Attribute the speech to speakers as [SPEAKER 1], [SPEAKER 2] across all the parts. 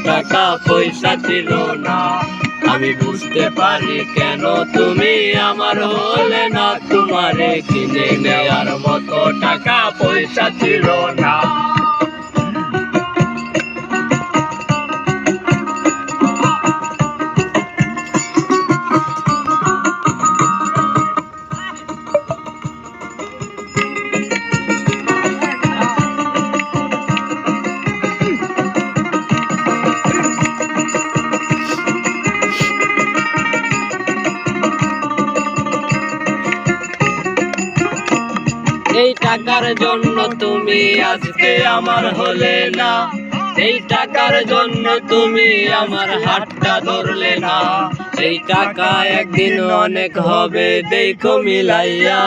[SPEAKER 1] টাকা পয়সা ছিল না। আমি বুঝতে পারি কেন তুমি আমার হলে না, তোমারে কিনে নেয়ার মতো টাকা পয়সা ছিল না। এই টাকার জন্য তুমি আজকে আমার হলে না, এই টাকার জন্য তুমি আমার হাতটা ধরলে না। এই টাকা একদিন অনেক হবে দেখো মিলাইয়া,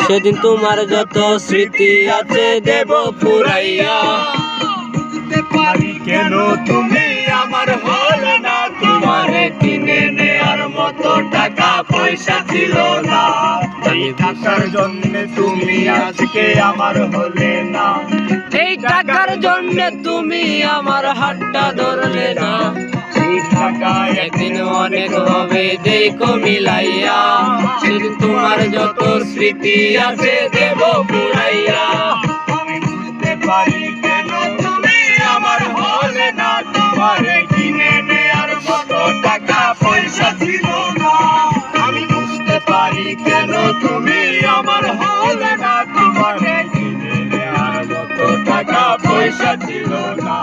[SPEAKER 1] সেদিন তোমার যত স্মৃতি আছে দেব ফুরাইয়া। বুঝতে পারি কেন তুমি আমার হলে না, তোমারে কিনে নেয়ার মতো টাকা পয়সা ছিল না। এই টাকার জন্য তুমি আজকে আমার হলে না, এই টাকার জন্য তুমি আমার হাতটা ধরলে না। এই টাকা একদিন অনেক হবে দেখো মিলাইয়া, সেদিন তোমার যত স্মৃতি আছে দেব পুরাইয়া। আমি বুঝতে পারি কেন তুমি আমার হলে না, তোমারে কিনে নেয়ার মতো টাকা পয়সা ছিল না। আমি বুঝতে পারি কেন তুমি আমার হলে না, তোমারে কিনে নেয়ার মতো টাকা পয়সা ছিল না।